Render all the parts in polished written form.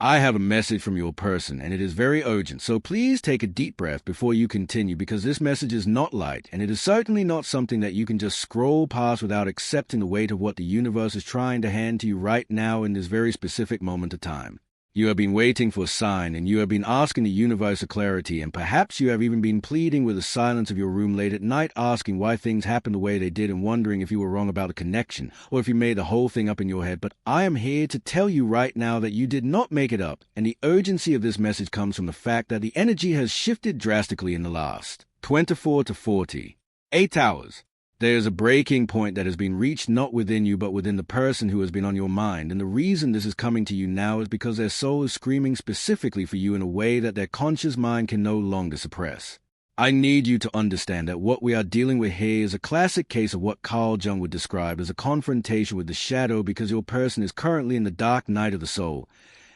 I have a message from your person, and it is very urgent, so please take a deep breath before you continue, because this message is not light, and it is certainly not something that you can just scroll past without accepting the weight of what the universe is trying to hand to you right now in this very specific moment of time. You have been waiting for a sign, and you have been asking the universe for clarity, and perhaps you have even been pleading with the silence of your room late at night, asking why things happened the way they did and wondering if you were wrong about the connection, or if you made the whole thing up in your head. But I am here to tell you right now that you did not make it up, and the urgency of this message comes from the fact that the energy has shifted drastically in the last 24 to 48 hours. There is a breaking point that has been reached not within you but within the person who has been on your mind, and the reason this is coming to you now is because their soul is screaming specifically for you in a way that their conscious mind can no longer suppress. I need you to understand that what we are dealing with here is a classic case of what Carl Jung would describe as a confrontation with the shadow, because your person is currently in the dark night of the soul,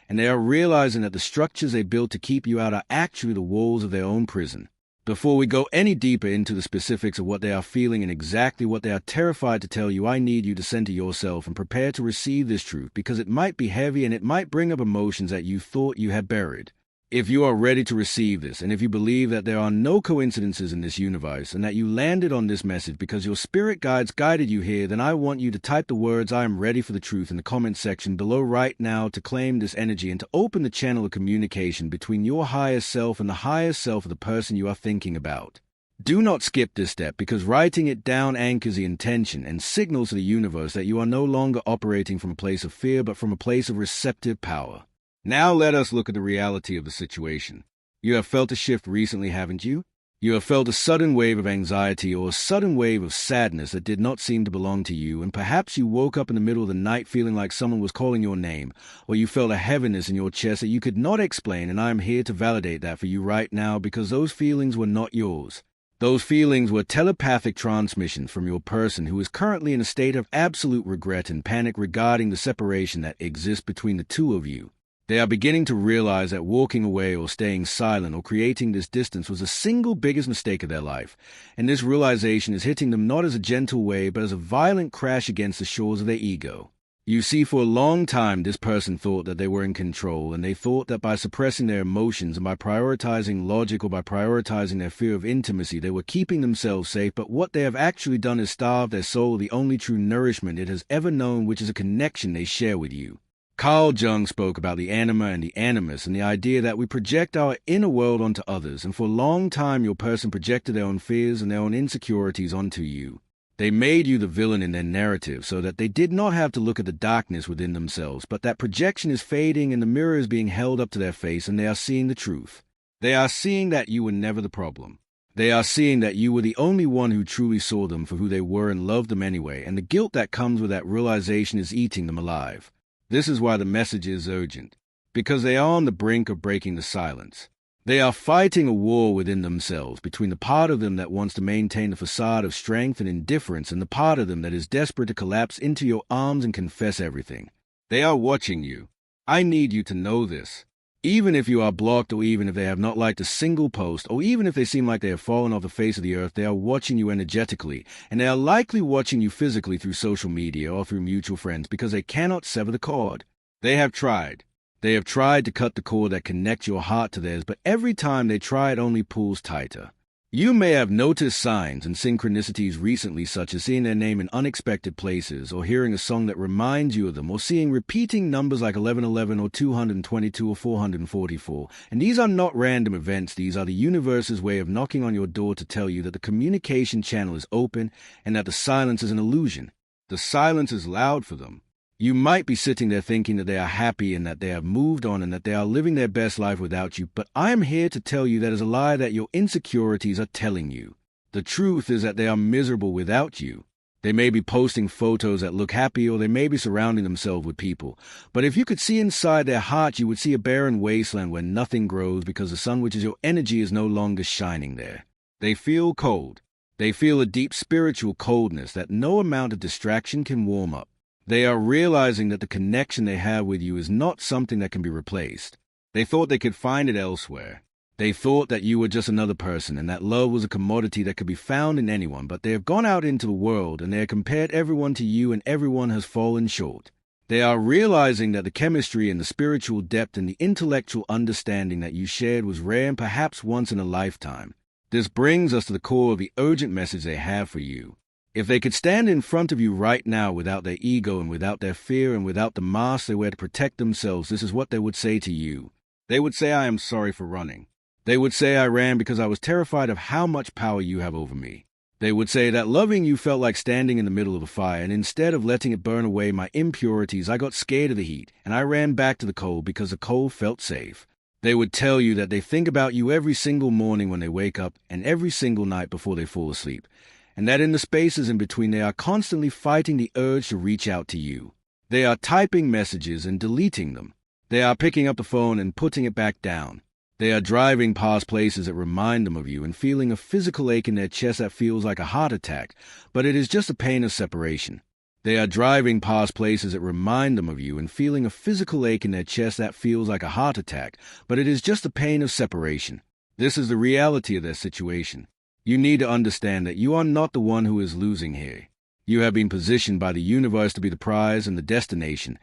and they are realizing that the structures they built to keep you out are actually the walls of their own prison. Before we go any deeper into the specifics of what they are feeling and exactly what they are terrified to tell you, I need you to center yourself and prepare to receive this truth, because it might be heavy and it might bring up emotions that you thought you had buried. If you are ready to receive this, and if you believe that there are no coincidences in this universe and that you landed on this message because your spirit guides guided you here, then I want you to type the words "I am ready for the truth" in the comment section below right now to claim this energy and to open the channel of communication between your higher self and the higher self of the person you are thinking about. Do not skip this step, because writing it down anchors the intention and signals to the universe that you are no longer operating from a place of fear but from a place of receptive power. Now let us look at the reality of the situation. You have felt a shift recently, haven't you? You have felt a sudden wave of anxiety or a sudden wave of sadness that did not seem to belong to you, and perhaps you woke up in the middle of the night feeling like someone was calling your name, or you felt a heaviness in your chest that you could not explain, and I am here to validate that for you right now, because those feelings were not yours. Those feelings were telepathic transmissions from your person who is currently in a state of absolute regret and panic regarding the separation that exists between the two of you. They are beginning to realize that walking away or staying silent or creating this distance was the single biggest mistake of their life, and this realization is hitting them not as a gentle wave but as a violent crash against the shores of their ego. You see, for a long time this person thought that they were in control, and they thought that by suppressing their emotions and by prioritizing logic or by prioritizing their fear of intimacy, they were keeping themselves safe, but what they have actually done is starved their soul of the only true nourishment it has ever known, which is a connection they share with you. Carl Jung spoke about the anima and the animus and the idea that we project our inner world onto others, and for a long time your person projected their own fears and their own insecurities onto you. They made you the villain in their narrative so that they did not have to look at the darkness within themselves, but that projection is fading and the mirror is being held up to their face, and they are seeing the truth. They are seeing that you were never the problem. They are seeing that you were the only one who truly saw them for who they were and loved them anyway, and the guilt that comes with that realization is eating them alive. This is why the message is urgent, because they are on the brink of breaking the silence. They are fighting a war within themselves between the part of them that wants to maintain a facade of strength and indifference and the part of them that is desperate to collapse into your arms and confess everything. They are watching you. I need you to know this. Even if you are blocked, or even if they have not liked a single post, or even if they seem like they have fallen off the face of the earth, they are watching you energetically, and they are likely watching you physically through social media or through mutual friends, because they cannot sever the cord. They have tried. They have tried to cut the cord that connects your heart to theirs, but every time they try it only pulls tighter. You may have noticed signs and synchronicities recently, such as seeing their name in unexpected places, or hearing a song that reminds you of them, or seeing repeating numbers like 1111 or 222 or 444. And these are not random events. These are the universe's way of knocking on your door to tell you that the communication channel is open and that the silence is an illusion. The silence is loud for them. You might be sitting there thinking that they are happy and that they have moved on and that they are living their best life without you, but I am here to tell you that is a lie that your insecurities are telling you. The truth is that they are miserable without you. They may be posting photos that look happy, or they may be surrounding themselves with people, but if you could see inside their heart, you would see a barren wasteland where nothing grows because the sun, which is your energy, is no longer shining there. They feel cold. They feel a deep spiritual coldness that no amount of distraction can warm up. They are realizing that the connection they have with you is not something that can be replaced. They thought they could find it elsewhere. They thought that you were just another person and that love was a commodity that could be found in anyone, but they have gone out into the world and they have compared everyone to you, and everyone has fallen short. They are realizing that the chemistry and the spiritual depth and the intellectual understanding that you shared was rare and perhaps once in a lifetime. This brings us to the core of the urgent message they have for you. If they could stand in front of you right now without their ego and without their fear and without the mask they wear to protect themselves, this is what they would say to you. They would say, "I am sorry for running." They would say, "I ran because I was terrified of how much power you have over me." They would say that loving you felt like standing in the middle of a fire, and instead of letting it burn away my impurities, I got scared of the heat, and I ran back to the cold because the cold felt safe. They would tell you that they think about you every single morning when they wake up and every single night before they fall asleep, and that in the spaces in between they are constantly fighting the urge to reach out to you. They are typing messages and deleting them. They are picking up the phone and putting it back down. They are driving past places that remind them of you and feeling a physical ache in their chest that feels like a heart attack, but it is just a pain of separation. They are driving past places that remind them of you and feeling a physical ache in their chest that feels like a heart attack, but it is just a pain of separation. This is the reality of their situation. You need to understand that you are not the one who is losing here. You have been positioned by the universe to be the prize and the destination,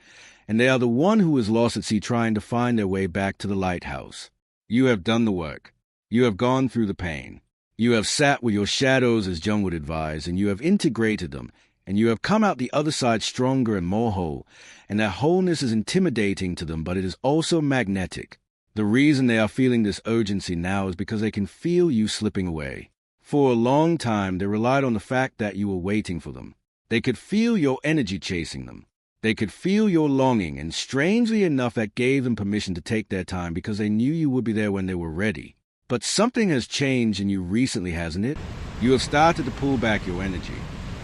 and they are the one who is lost at sea trying to find their way back to the lighthouse. You have done the work. You have gone through the pain. You have sat with your shadows, as Jung would advise, and you have integrated them, and you have come out the other side stronger and more whole, and that wholeness is intimidating to them, but it is also magnetic. The reason they are feeling this urgency now is because they can feel you slipping away. For a long time, they relied on the fact that you were waiting for them. They could feel your energy chasing them. They could feel your longing, and strangely enough, that gave them permission to take their time because they knew you would be there when they were ready. But something has changed in you recently, hasn't it? You have started to pull back your energy.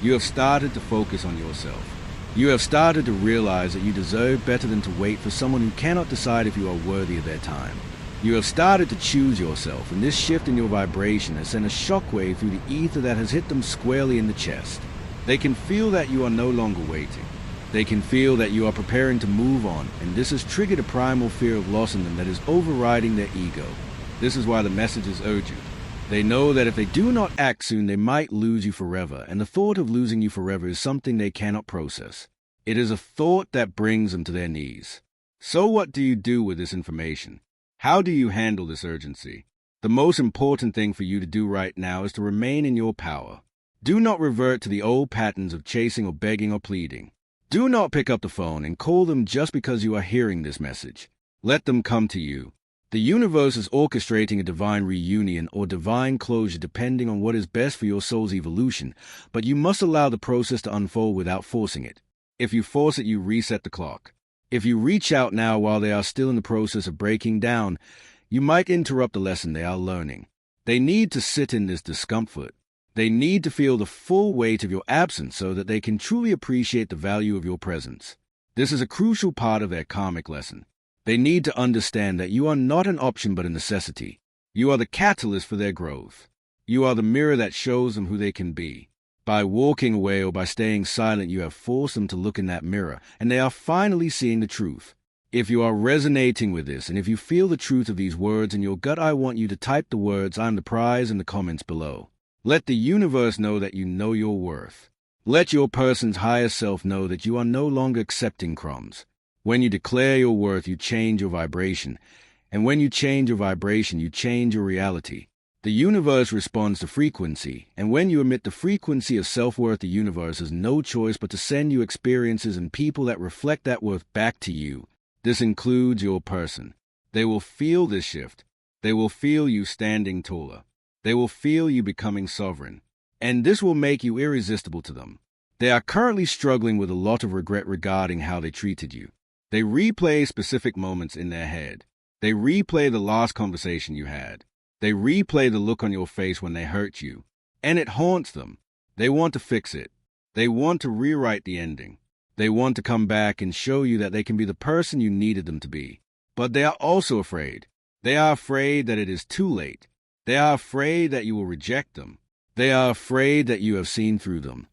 You have started to focus on yourself. You have started to realize that you deserve better than to wait for someone who cannot decide if you are worthy of their time. You have started to choose yourself, and this shift in your vibration has sent a shockwave through the ether that has hit them squarely in the chest. They can feel that you are no longer waiting. They can feel that you are preparing to move on, and this has triggered a primal fear of loss in them that is overriding their ego. This is why the message is urgent. They know that if they do not act soon, they might lose you forever, and the thought of losing you forever is something they cannot process. It is a thought that brings them to their knees. So what do you do with this information? How do you handle this urgency? The most important thing for you to do right now is to remain in your power. Do not revert to the old patterns of chasing or begging or pleading. Do not pick up the phone and call them just because you are hearing this message. Let them come to you. The universe is orchestrating a divine reunion or divine closure depending on what is best for your soul's evolution, but you must allow the process to unfold without forcing it. If you force it, you reset the clock. If you reach out now while they are still in the process of breaking down, you might interrupt the lesson they are learning. They need to sit in this discomfort. They need to feel the full weight of your absence so that they can truly appreciate the value of your presence. This is a crucial part of their karmic lesson. They need to understand that you are not an option but a necessity. You are the catalyst for their growth. You are the mirror that shows them who they can be. By walking away or by staying silent, you have forced them to look in that mirror, and they are finally seeing the truth. If you are resonating with this, and if you feel the truth of these words in your gut, I want you to type the words "I'm the prize" in the comments below. Let the universe know that you know your worth. Let your person's higher self know that you are no longer accepting crumbs. When you declare your worth, you change your vibration. And when you change your vibration, you change your reality. The universe responds to frequency, and when you emit the frequency of self-worth, the universe has no choice but to send you experiences and people that reflect that worth back to you. This includes your person. They will feel this shift. They will feel you standing taller. They will feel you becoming sovereign. And this will make you irresistible to them. They are currently struggling with a lot of regret regarding how they treated you. They replay specific moments in their head. They replay the last conversation you had. They replay the look on your face when they hurt you. And it haunts them. They want to fix it. They want to rewrite the ending. They want to come back and show you that they can be the person you needed them to be. But they are also afraid. They are afraid that it is too late. They are afraid that you will reject them. They are afraid that you have seen through them,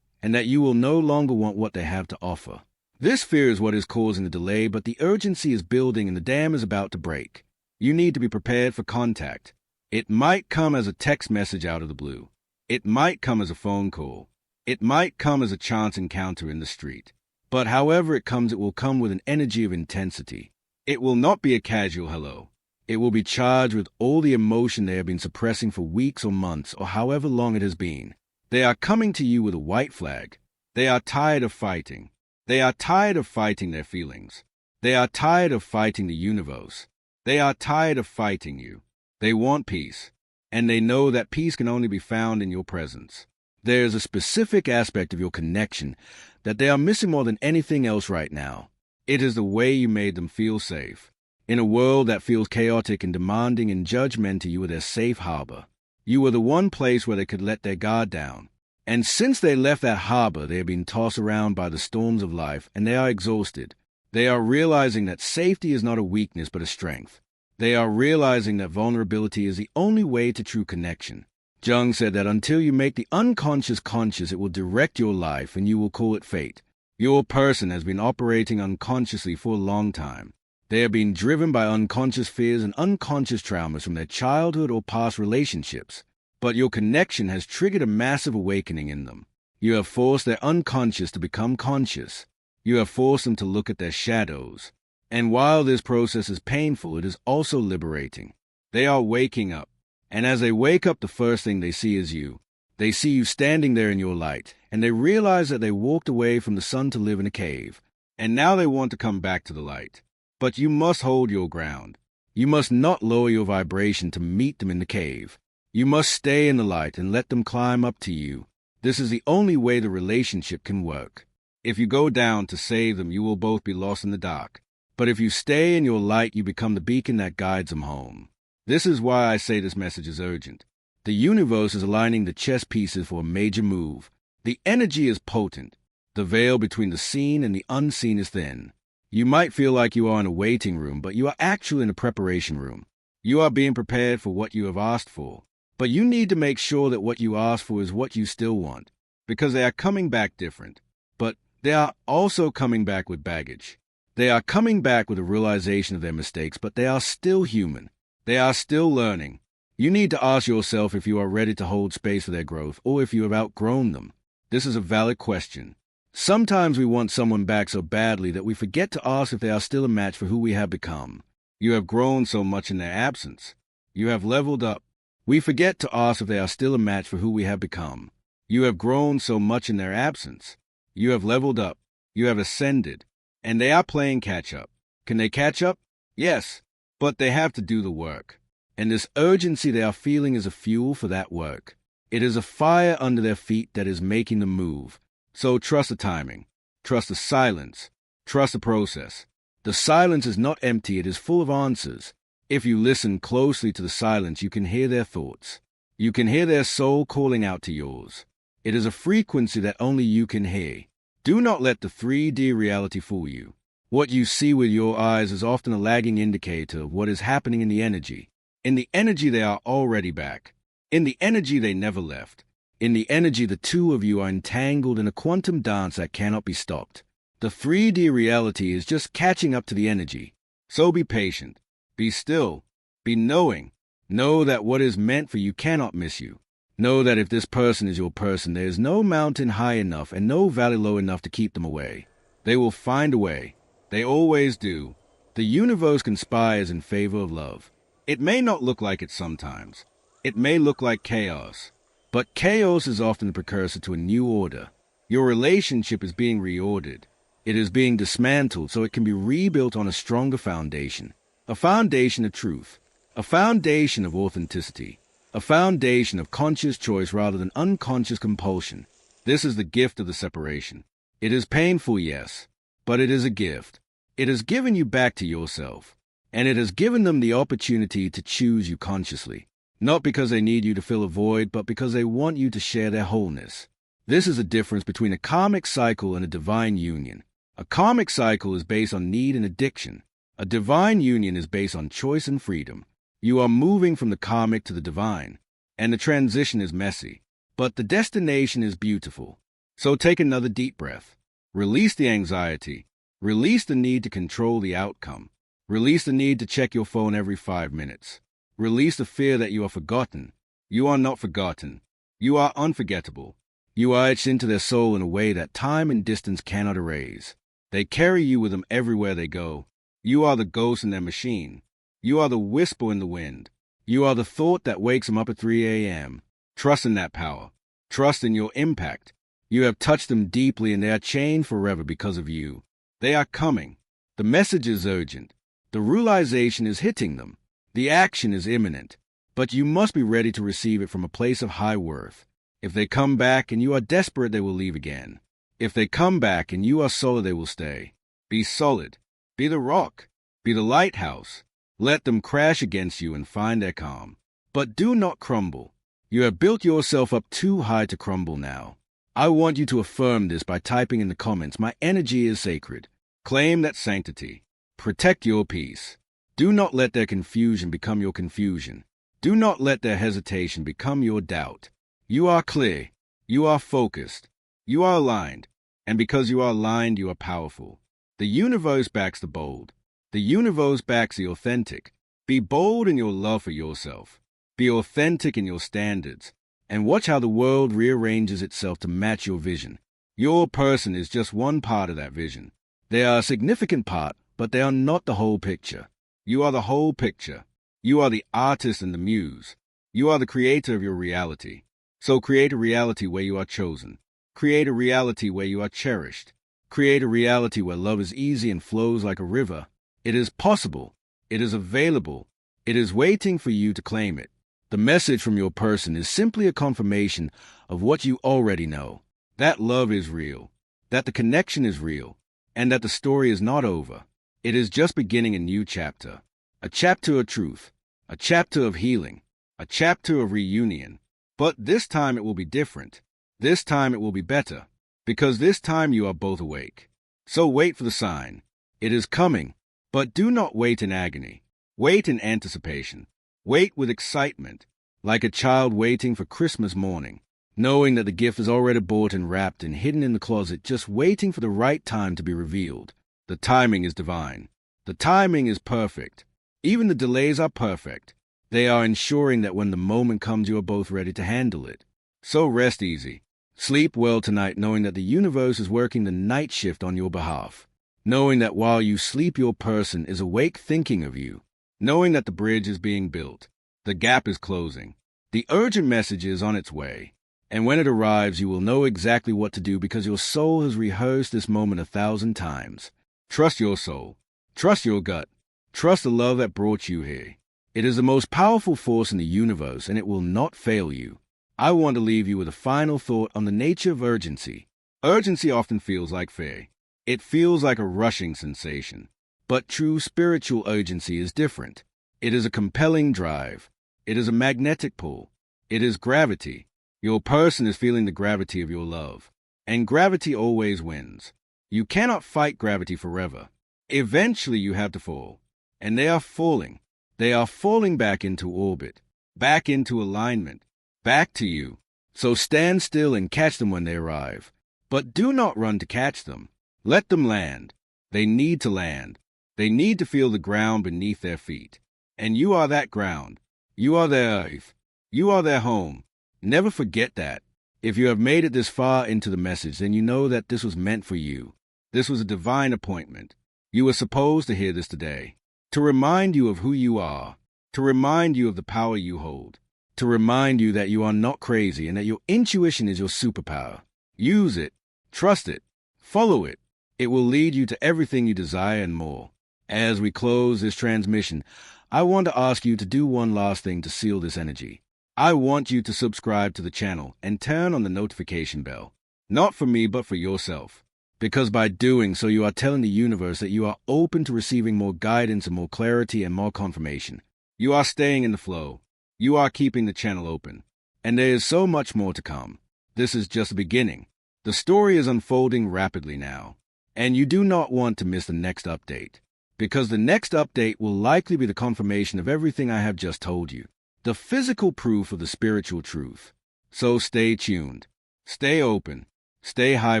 and that you will no longer want what they have to offer. This fear is what is causing the delay, but the urgency is building and the dam is about to break. You need to be prepared for contact. It might come as a text message out of the blue. It might come as a phone call. It might come as a chance encounter in the street. But however it comes, it will come with an energy of intensity. It will not be a casual hello. It will be charged with all the emotion they have been suppressing for weeks or months or however long it has been. They are coming to you with a white flag. They are tired of fighting. They are tired of fighting their feelings. They are tired of fighting the universe. They are tired of fighting you. They want peace, and they know that peace can only be found in your presence. There is a specific aspect of your connection that they are missing more than anything else right now. It is the way you made them feel safe. In a world that feels chaotic and demanding and judgmental, you were their safe harbor. You were the one place where they could let their guard down. And since they left that harbor, they have been tossed around by the storms of life, and they are exhausted. They are realizing that safety is not a weakness but a strength. They are realizing that vulnerability is the only way to true connection. Jung said that until you make the unconscious conscious, it will direct your life and you will call it fate. Your person has been operating unconsciously for a long time. They are being driven by unconscious fears and unconscious traumas from their childhood or past relationships. But your connection has triggered a massive awakening in them. You have forced their unconscious to become conscious. You have forced them to look at their shadows. And while this process is painful, it is also liberating. They are waking up. And as they wake up, the first thing they see is you. They see you standing there in your light, and they realize that they walked away from the sun to live in a cave. And now they want to come back to the light. But you must hold your ground. You must not lower your vibration to meet them in the cave. You must stay in the light and let them climb up to you. This is the only way the relationship can work. If you go down to save them, you will both be lost in the dark. But if you stay in your light, you become the beacon that guides them home. This is why I say this message is urgent. The universe is aligning the chess pieces for a major move. The energy is potent. The veil between the seen and the unseen is thin. You might feel like you are in a waiting room, but you are actually in a preparation room. You are being prepared for what you have asked for. But you need to make sure that what you ask for is what you still want, because they are coming back different. But they are also coming back with baggage. They are coming back with a realization of their mistakes, but they are still human. They are still learning. You need to ask yourself if you are ready to hold space for their growth or if you have outgrown them. This is a valid question. Sometimes we want someone back so badly that we forget to ask if they are still a match for who we have become. You have grown so much in their absence. You have leveled up. We forget to ask if they are still a match for who we have become. You have grown so much in their absence. You have leveled up. You have ascended. And they are playing catch-up. Can they catch up? Yes, but they have to do the work. And this urgency they are feeling is a fuel for that work. It is a fire under their feet that is making them move. So trust the timing. Trust the silence. Trust the process. The silence is not empty, it is full of answers. If you listen closely to the silence, you can hear their thoughts. You can hear their soul calling out to yours. It is a frequency that only you can hear. Do not let the 3D reality fool you. What you see with your eyes is often a lagging indicator of what is happening in the energy. In the energy, they are already back. In the energy, they never left. In the energy, the two of you are entangled in a quantum dance that cannot be stopped. The 3D reality is just catching up to the energy. So be patient. Be still. Be knowing. Know that what is meant for you cannot miss you. Know that if this person is your person, there is no mountain high enough and no valley low enough to keep them away. They will find a way. They always do. The universe conspires in favor of love. It may not look like it sometimes. It may look like chaos. But chaos is often the precursor to a new order. Your relationship is being reordered. It is being dismantled so it can be rebuilt on a stronger foundation. A foundation of truth. A foundation of authenticity. A foundation of conscious choice rather than unconscious compulsion. This is the gift of the separation. It is painful, yes, but it is a gift. It has given you back to yourself, and it has given them the opportunity to choose you consciously, not because they need you to fill a void, but because they want you to share their wholeness. This is the difference between a karmic cycle and a divine union. A karmic cycle is based on need and addiction. A divine union is based on choice and freedom. You are moving from the karmic to the divine, and the transition is messy, but the destination is beautiful. So take another deep breath. Release the anxiety. Release the need to control the outcome. Release the need to check your phone every 5 minutes. Release the fear that you are forgotten. You are not forgotten. You are unforgettable. You are etched into their soul in a way that time and distance cannot erase. They carry you with them everywhere they go. You are the ghost in their machine. You are the whisper in the wind. You are the thought that wakes them up at 3 a.m. Trust in that power. Trust in your impact. You have touched them deeply and they are chained forever because of you. They are coming. The message is urgent. The realization is hitting them. The action is imminent. But you must be ready to receive it from a place of high worth. If they come back and you are desperate, they will leave again. If they come back and you are solid, they will stay. Be solid. Be the rock. Be the lighthouse. Let them crash against you and find their calm. But do not crumble. You have built yourself up too high to crumble now. I want you to affirm this by typing in the comments, "My energy is sacred." Claim that sanctity. Protect your peace. Do not let their confusion become your confusion. Do not let their hesitation become your doubt. You are clear. You are focused. You are aligned. And because you are aligned, you are powerful. The universe backs the bold. The universe backs the authentic. Be bold in your love for yourself. Be authentic in your standards. And watch how the world rearranges itself to match your vision. Your person is just one part of that vision. They are a significant part, but they are not the whole picture. You are the whole picture. You are the artist and the muse. You are the creator of your reality. So create a reality where you are chosen. Create a reality where you are cherished. Create a reality where love is easy and flows like a river. It is possible. It is available. It is waiting for you to claim it. The message from your person is simply a confirmation of what you already know. That love is real. That the connection is real. And that the story is not over. It is just beginning a new chapter. A chapter of truth. A chapter of healing. A chapter of reunion. But this time it will be different. This time it will be better. Because this time you are both awake. So wait for the sign. It is coming. But do not wait in agony. Wait in anticipation. Wait with excitement. Like a child waiting for Christmas morning. Knowing that the gift is already bought and wrapped and hidden in the closet, just waiting for the right time to be revealed. The timing is divine. The timing is perfect. Even the delays are perfect. They are ensuring that when the moment comes, you are both ready to handle it. So rest easy. Sleep well tonight, knowing that the universe is working the night shift on your behalf. Knowing that while you sleep, your person is awake thinking of you. Knowing that the bridge is being built. The gap is closing. The urgent message is on its way. And when it arrives, you will know exactly what to do because your soul has rehearsed this moment 1,000 times. Trust your soul. Trust your gut. Trust the love that brought you here. It is the most powerful force in the universe, and it will not fail you. I want to leave you with a final thought on the nature of urgency. Urgency often feels like fear. It feels like a rushing sensation. But true spiritual urgency is different. It is a compelling drive. It is a magnetic pull. It is gravity. Your person is feeling the gravity of your love. And gravity always wins. You cannot fight gravity forever. Eventually you have to fall. And they are falling. They are falling back into orbit. Back into alignment. Back to you. So stand still and catch them when they arrive. But do not run to catch them. Let them land. They need to land. They need to feel the ground beneath their feet. And you are that ground. You are their earth. You are their home. Never forget that. If you have made it this far into the message, then you know that this was meant for you. This was a divine appointment. You were supposed to hear this today. To remind you of who you are. To remind you of the power you hold. To remind you that you are not crazy and that your intuition is your superpower. Use it. Trust it. Follow it. It will lead you to everything you desire and more. As we close this transmission, I want to ask you to do one last thing to seal this energy. I want you to subscribe to the channel and turn on the notification bell. Not for me, but for yourself. Because by doing so, you are telling the universe that you are open to receiving more guidance and more clarity and more confirmation. You are staying in the flow. You are keeping the channel open. And there is so much more to come. This is just the beginning. The story is unfolding rapidly now. And you do not want to miss the next update. Because the next update will likely be the confirmation of everything I have just told you. The physical proof of the spiritual truth. So stay tuned. Stay open. Stay high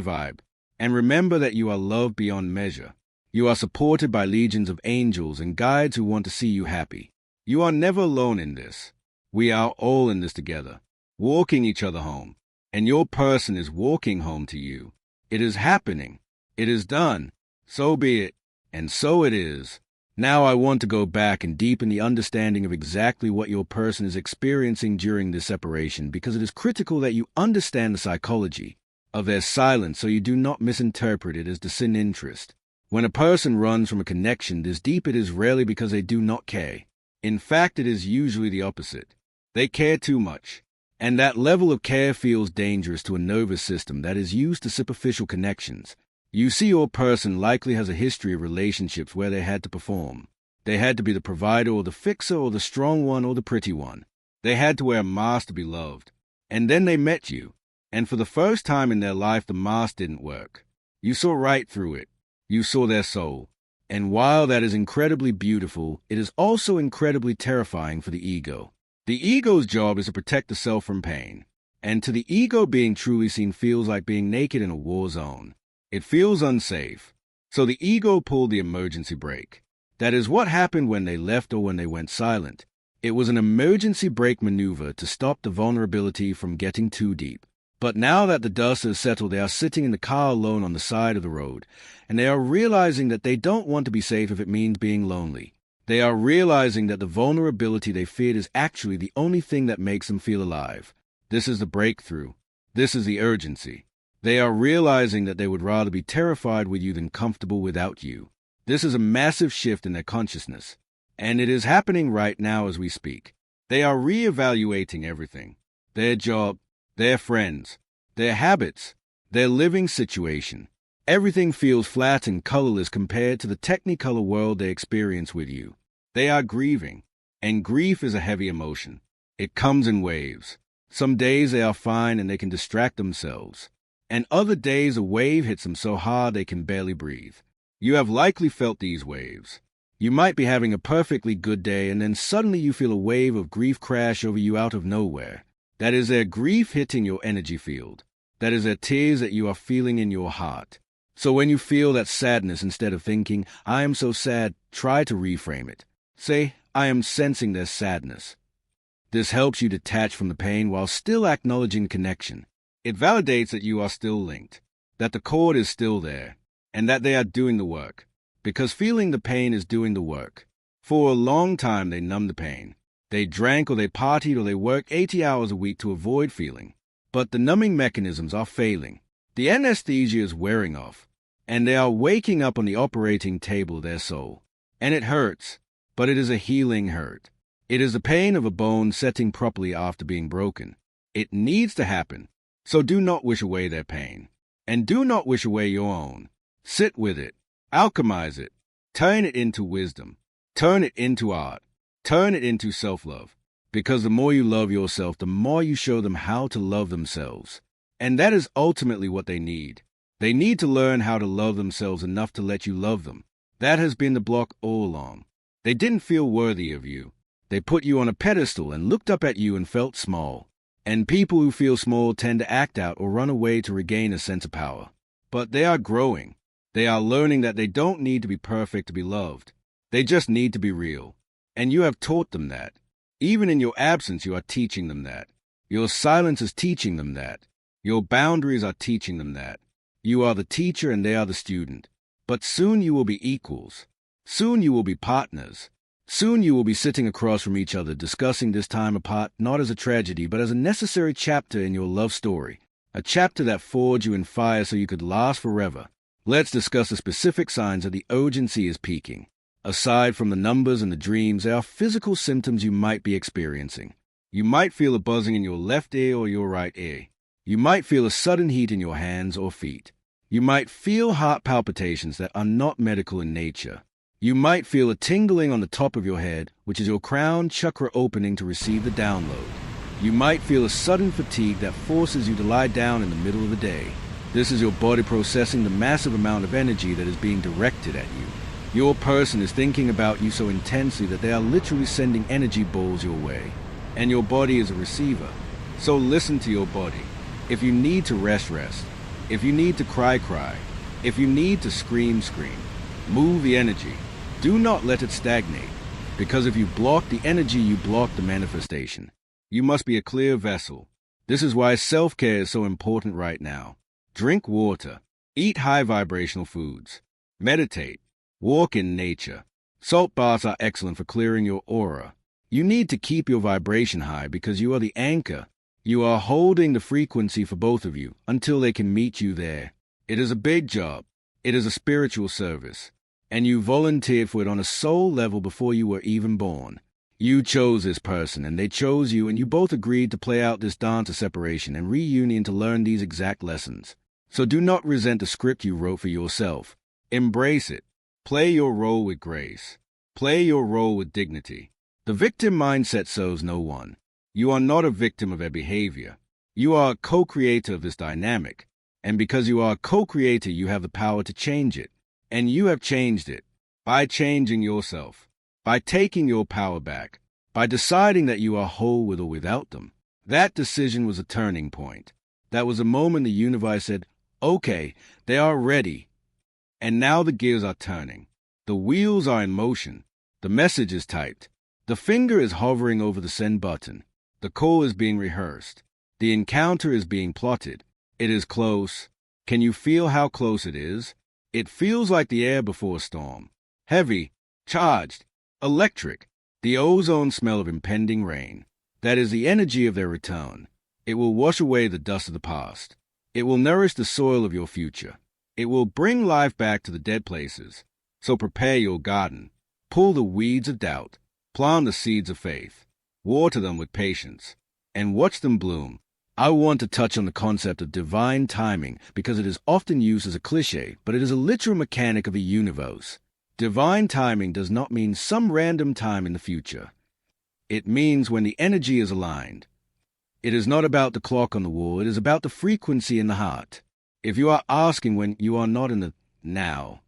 vibe. And remember that you are loved beyond measure. You are supported by legions of angels and guides who want to see you happy. You are never alone in this. We are all in this together, walking each other home. and your person is walking home to you. It is happening. It is done. So be it, and so it is. Now I want to go back and deepen the understanding of exactly what your person is experiencing during this separation, because it is critical that you understand the psychology of their silence so you do not misinterpret it as disinterest. When a person runs from a connection this deep, it is rarely because they do not care. In fact, it is usually the opposite. They care too much, and that level of care feels dangerous to a nervous system that is used to superficial connections. You see, your person likely has a history of relationships where they had to perform. They had to be the provider or the fixer or the strong one or the pretty one. They had to wear a mask to be loved. And then they met you, and for the first time in their life the mask didn't work. You saw right through it. You saw their soul. And while that is incredibly beautiful, it is also incredibly terrifying for the ego. The ego's job is to protect the self from pain. And to the ego, being truly seen feels like being naked in a war zone. It feels unsafe. So the ego pulled the emergency brake. That is what happened when they left or when they went silent. It was an emergency brake maneuver to stop the vulnerability from getting too deep. But now that the dust has settled, they are sitting in the car alone on the side of the road, and they are realizing that they don't want to be safe if it means being lonely. They are realizing that the vulnerability they feared is actually the only thing that makes them feel alive. This is the breakthrough. This is the urgency. They are realizing that they would rather be terrified with you than comfortable without you. This is a massive shift in their consciousness, and it is happening right now as we speak. They are re-evaluating everything. Their job, their friends, their habits, their living situation. Everything feels flat and colorless compared to the technicolor world they experience with you. They are grieving, and grief is a heavy emotion. It comes in waves. Some days they are fine and they can distract themselves, and other days a wave hits them so hard they can barely breathe. You have likely felt these waves. You might be having a perfectly good day, and then suddenly you feel a wave of grief crash over you out of nowhere. That is their grief hitting your energy field. That is their tears that you are feeling in your heart. So when you feel that sadness, instead of thinking, I am so sad, try to reframe it. Say, I am sensing their sadness. This helps you detach from the pain while still acknowledging connection. It validates that you are still linked, that the cord is still there, and that they are doing the work. Because feeling the pain is doing the work. For a long time they numbed the pain. They drank or they partied or they worked 80 hours a week to avoid feeling. But the numbing mechanisms are failing. The anesthesia is wearing off, and they are waking up on the operating table of their soul. And it hurts, but it is a healing hurt. It is the pain of a bone setting properly after being broken. It needs to happen. So do not wish away their pain. And do not wish away your own. Sit with it. Alchemize it. Turn it into wisdom. Turn it into art. Turn it into self-love, because the more you love yourself, the more you show them how to love themselves. And that is ultimately what they need. They need to learn how to love themselves enough to let you love them. That has been the block all along. They didn't feel worthy of you. They put you on a pedestal and looked up at you and felt small. And people who feel small tend to act out or run away to regain a sense of power. But they are growing. They are learning that they don't need to be perfect to be loved. They just need to be real. And you have taught them that. Even in your absence, you are teaching them that. Your silence is teaching them that. Your boundaries are teaching them that. You are the teacher and they are the student. But soon you will be equals. Soon you will be partners. Soon you will be sitting across from each other, discussing this time apart not as a tragedy, but as a necessary chapter in your love story. A chapter that forged you in fire so you could last forever. Let's discuss the specific signs that the urgency is peaking. Aside from the numbers and the dreams, there are physical symptoms you might be experiencing. You might feel a buzzing in your left ear or your right ear. You might feel a sudden heat in your hands or feet. You might feel heart palpitations that are not medical in nature. You might feel a tingling on the top of your head, which is your crown chakra opening to receive the download. You might feel a sudden fatigue that forces you to lie down in the middle of the day. This is your body processing the massive amount of energy that is being directed at you. Your person is thinking about you so intensely that they are literally sending energy balls your way. And your body is a receiver. So listen to your body. If you need to rest, rest. If you need to cry, cry. If you need to scream, scream. Move the energy. Do not let it stagnate. Because if you block the energy, you block the manifestation. You must be a clear vessel. This is why self-care is so important right now. Drink water, eat high-vibrational foods, meditate, walk in nature. Salt baths are excellent for clearing your aura. You need to keep your vibration high because you are the anchor. You are holding the frequency for both of you until they can meet you there. It is a big job. It is a spiritual service. And you volunteered for it on a soul level before you were even born. You chose this person, and they chose you, and you both agreed to play out this dance of separation and reunion to learn these exact lessons. So do not resent the script you wrote for yourself. Embrace it. Play your role with grace. Play your role with dignity. The victim mindset serves no one. You are not a victim of their behavior. You are a co-creator of this dynamic. And because you are a co-creator, you have the power to change it. And you have changed it by changing yourself, by taking your power back, by deciding that you are whole with or without them. That decision was a turning point. That was a moment the universe said, okay, they are ready. And now the gears are turning. The wheels are in motion. The message is typed. The finger is hovering over the send button. The call is being rehearsed. The encounter is being plotted. It is close. Can you feel how close it is? It feels like the air before a storm. Heavy, charged, electric. The ozone smell of impending rain. That is the energy of their return. It will wash away the dust of the past. It will nourish the soil of your future. It will bring life back to the dead places. So prepare your garden. Pull the weeds of doubt. Plant the seeds of faith. Water them with patience. And watch them bloom. I want to touch on the concept of divine timing because it is often used as a cliche, but it is a literal mechanic of the universe. Divine timing does not mean some random time in the future. It means when the energy is aligned. It is not about the clock on the wall, it is about the frequency in the heart. If you are asking when you are not in the now,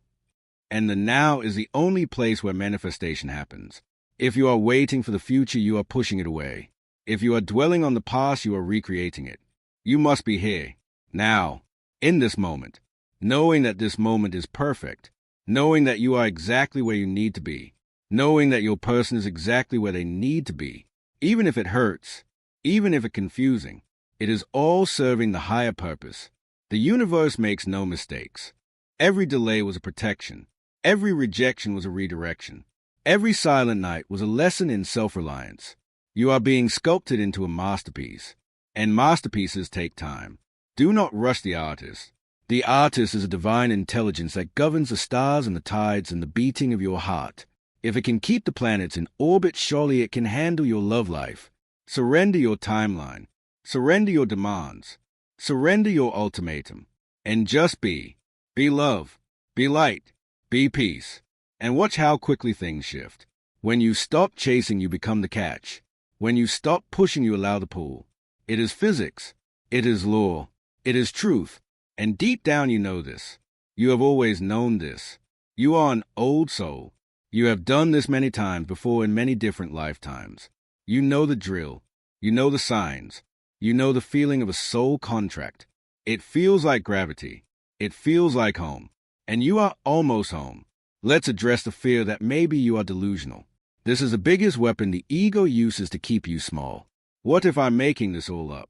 and the now is the only place where manifestation happens. If you are waiting for the future, you are pushing it away. If you are dwelling on the past, you are recreating it. You must be here, now, in this moment, knowing that this moment is perfect, knowing that you are exactly where you need to be, knowing that your person is exactly where they need to be. Even if it hurts, even if it's confusing, it is all serving the higher purpose. The universe makes no mistakes. Every delay was a protection. Every rejection was a redirection. Every silent night was a lesson in self-reliance. You are being sculpted into a masterpiece, and masterpieces take time. Do not rush the artist. The artist is a divine intelligence that governs the stars and the tides and the beating of your heart. If it can keep the planets in orbit, surely it can handle your love life. Surrender your timeline. Surrender your demands. Surrender your ultimatum. And just be. Be love. Be light. Be peace. And watch how quickly things shift. When you stop chasing, you become the catch. When you stop pushing, you allow the pull. It is physics. It is law. It is truth. And deep down you know this. You have always known this. You are an old soul. You have done this many times before in many different lifetimes. You know the drill. You know the signs. You know the feeling of a soul contract. It feels like gravity. It feels like home. And you are almost home. Let's address the fear that maybe you are delusional. This is the biggest weapon the ego uses to keep you small. What if I'm making this all up?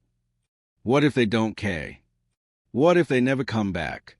What if they don't care? What if they never come back?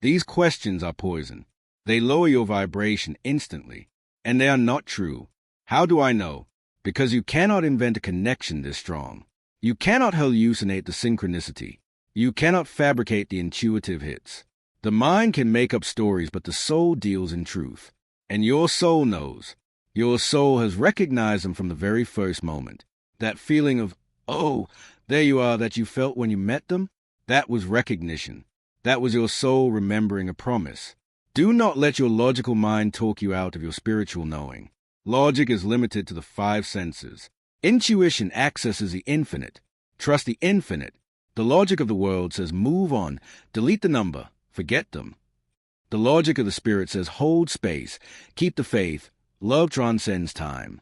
These questions are poison. They lower your vibration instantly, and they are not true. How do I know? Because you cannot invent a connection this strong. You cannot hallucinate the synchronicity. You cannot fabricate the intuitive hits. The mind can make up stories, but the soul deals in truth. And your soul knows. Your soul has recognized them from the very first moment. That feeling of, oh, there you are, that you felt when you met them, that was recognition. That was your soul remembering a promise. Do not let your logical mind talk you out of your spiritual knowing. Logic is limited to the 5 senses. Intuition accesses the infinite. Trust the infinite. The logic of the world says move on, delete the number, forget them. The logic of the spirit says hold space, keep the faith, love transcends time.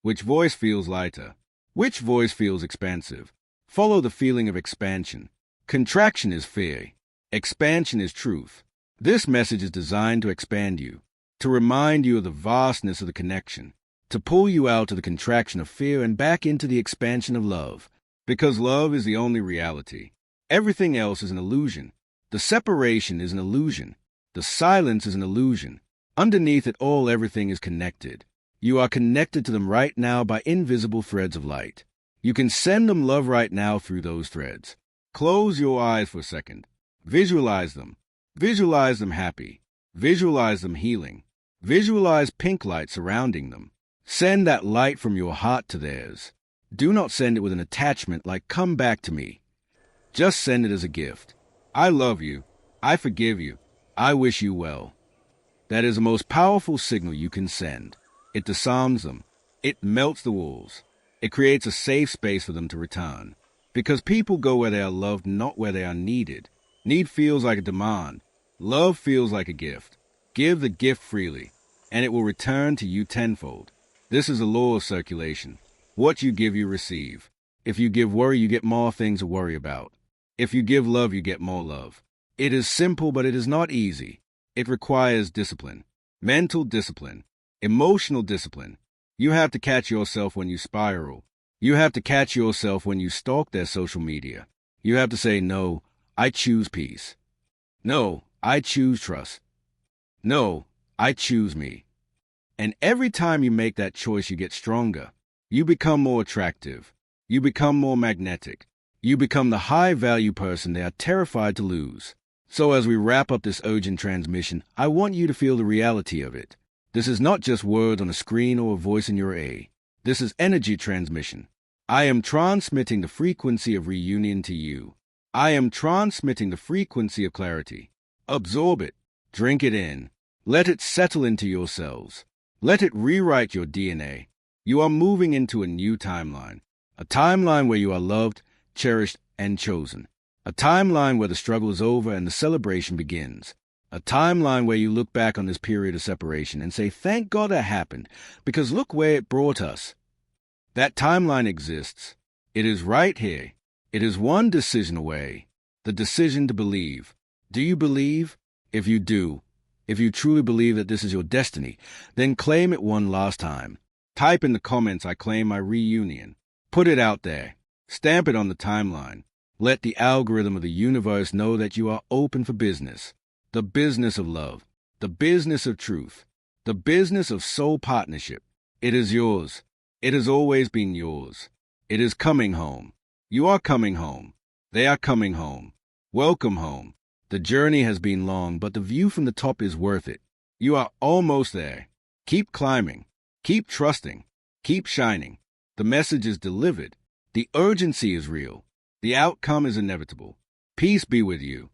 Which voice feels lighter? Which voice feels expansive? Follow the feeling of expansion. Contraction is fear. Expansion is truth. This message is designed to expand you, to remind you of the vastness of the connection, to pull you out of the contraction of fear and back into the expansion of love. Because love is the only reality. Everything else is an illusion. The separation is an illusion. The silence is an illusion. Underneath it all, everything is connected. You are connected to them right now by invisible threads of light. You can send them love right now through those threads. Close your eyes for a second. Visualize them. Visualize them happy. Visualize them healing. Visualize pink light surrounding them. Send that light from your heart to theirs. Do not send it with an attachment like "come back to me." Just send it as a gift. I love you. I forgive you. I wish you well. That is the most powerful signal you can send. It disarms them. It melts the walls. It creates a safe space for them to return. Because people go where they are loved, not where they are needed. Need feels like a demand. Love feels like a gift. Give the gift freely, and it will return to you tenfold. This is the law of circulation. What you give, you receive. If you give worry, you get more things to worry about. If you give love, you get more love. It is simple, but it is not easy. It requires discipline. Mental discipline. Emotional discipline. You have to catch yourself when you spiral. You have to catch yourself when you stalk their social media. You have to say, no, I choose peace. No, I choose trust. No, I choose me. And every time you make that choice, you get stronger. You become more attractive. You become more magnetic. You become the high-value person they are terrified to lose. So as we wrap up this urgent transmission, I want you to feel the reality of it. This is not just words on a screen or a voice in your ear. This is energy transmission. I am transmitting the frequency of reunion to you. I am transmitting the frequency of clarity. Absorb it. Drink it in. Let it settle into your cells. Let it rewrite your DNA. You are moving into a new timeline. A timeline where you are loved, cherished, and chosen. A timeline where the struggle is over and the celebration begins. A timeline where you look back on this period of separation and say, thank God that happened, because look where it brought us. That timeline exists. It is right here. It is one decision away. The decision to believe. Do you believe? If you do, if you truly believe that this is your destiny, then claim it one last time. Type in the comments, I claim my reunion. Put it out there. Stamp it on the timeline. Let the algorithm of the universe know that you are open for business. The business of love. The business of truth. The business of soul partnership. It is yours. It has always been yours. It is coming home. You are coming home. They are coming home. Welcome home. The journey has been long, but the view from the top is worth it. You are almost there. Keep climbing. Keep trusting. Keep shining. The message is delivered. The urgency is real. The outcome is inevitable. Peace be with you.